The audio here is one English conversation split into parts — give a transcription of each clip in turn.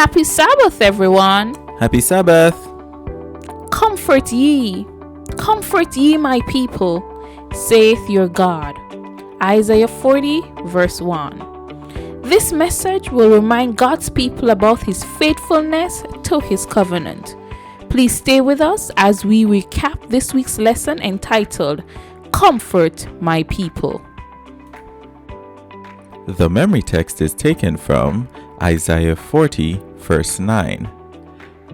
Happy Sabbath, everyone. Happy Sabbath. Comfort ye, my people, saith your God. Isaiah 40, verse 1. This message will remind God's people about his faithfulness to his covenant. Please stay with us as we recap this week's lesson entitled, Comfort My People. The memory text is taken from Isaiah 40, verse 9.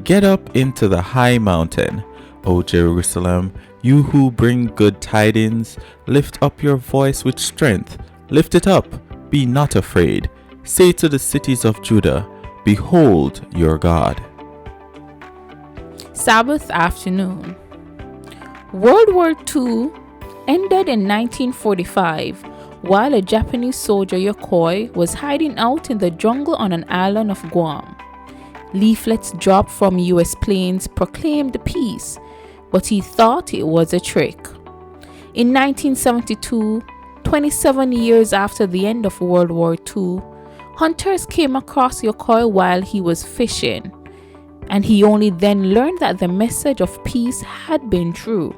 Get up into the high mountain, O Jerusalem, you who bring good tidings. Lift up your voice with strength. Lift it up. Be not afraid. Say to the cities of Judah, behold your God. Sabbath Afternoon. World War II ended in 1945 while a Japanese soldier, Yokoi, was hiding out in the jungle on an island of Guam. Leaflets dropped from US planes proclaimed peace, but he thought it was a trick. In 1972, 27 years after the end of World War II, hunters came across Yokoi while he was fishing, and he only then learned that the message of peace had been true.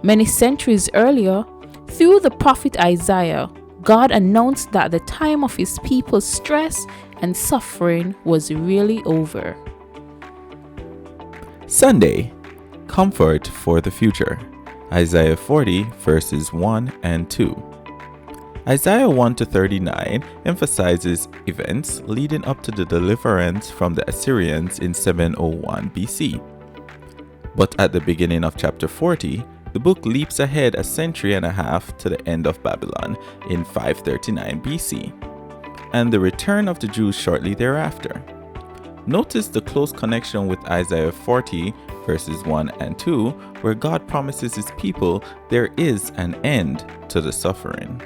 Many centuries earlier, through the prophet Isaiah, God announced that the time of his people's stress and suffering was really over. Sunday, comfort for the future. Isaiah 40, verses 1 and 2. Isaiah 1 to 39 emphasizes events leading up to the deliverance from the Assyrians in 701 BC. But at the beginning of chapter 40, the book leaps ahead a century and a half to the end of Babylon in 539 BC, and the return of the Jews shortly thereafter. Notice the close connection with Isaiah 40, verses 1 and 2, where God promises his people there is an end to the suffering.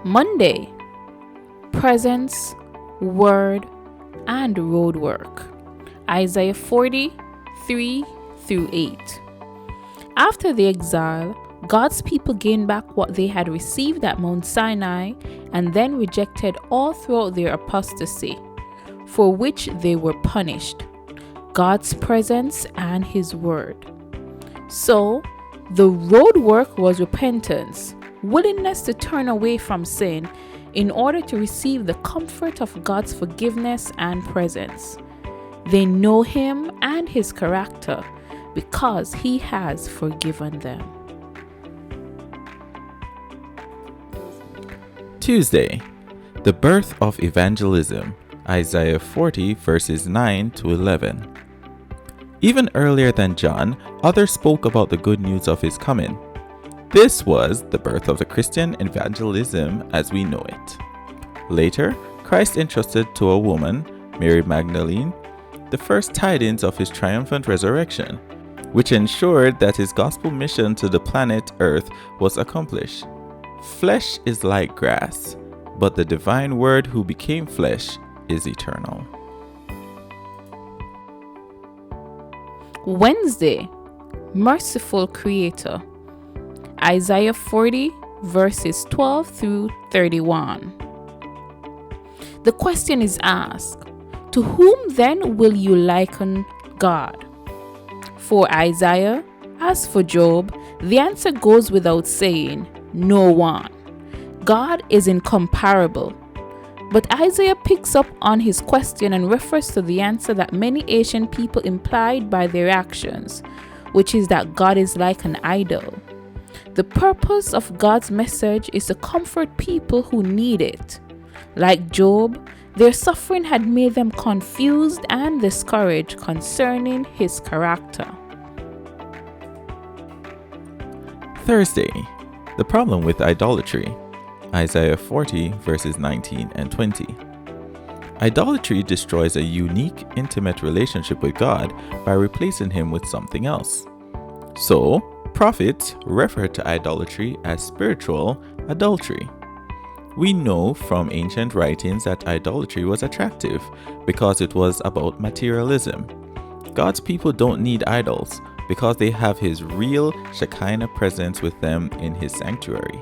Monday, presence, word, and road work. Isaiah 40, 3 through 8. After the exile, God's people gained back what they had received at Mount Sinai and then rejected all throughout their apostasy, for which they were punished: God's presence and his word. So, the road work was repentance, willingness to turn away from sin in order to receive the comfort of God's forgiveness and presence. They know him and his character because he has forgiven them. Tuesday, the birth of evangelism. Isaiah 40, verses 9 to 11. Even earlier than John, others spoke about the good news of his coming. This was the birth of the Christian evangelism as we know it. Later, Christ entrusted to a woman, Mary Magdalene, the first tidings of his triumphant resurrection, which ensured that his gospel mission to the planet Earth was accomplished. Flesh is like grass, but the divine word who became flesh is eternal. Wednesday, merciful Creator. Isaiah 40, verses 12 through 31. The question is asked, to whom then will you liken God? For Isaiah, as for Job, the answer goes without saying, no one. God is incomparable. But Isaiah picks up on his question and refers to the answer that many ancient people implied by their actions, which is that God is like an idol. The purpose of God's message is to comfort people who need it. Like Job, their suffering had made them confused and discouraged concerning his character. Thursday, the problem with idolatry. Isaiah 40, verses 19 and 20. Idolatry destroys a unique, intimate relationship with God by replacing him with something else. So, prophets refer to idolatry as spiritual adultery. We know from ancient writings that idolatry was attractive because it was about materialism. God's people don't need idols because they have his real Shekinah presence with them in his sanctuary.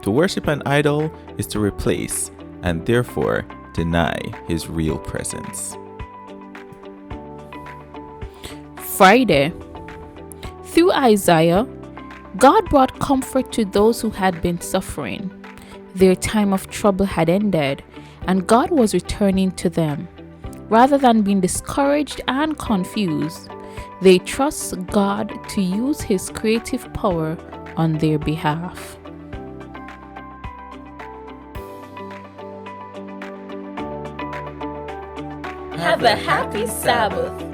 To worship an idol is to replace, and therefore deny his real presence. Friday. Through Isaiah, God brought comfort to those who had been suffering. Their time of trouble had ended, and God was returning to them. Rather than being discouraged and confused, they trust God to use His creative power on their behalf. Have a happy Sabbath.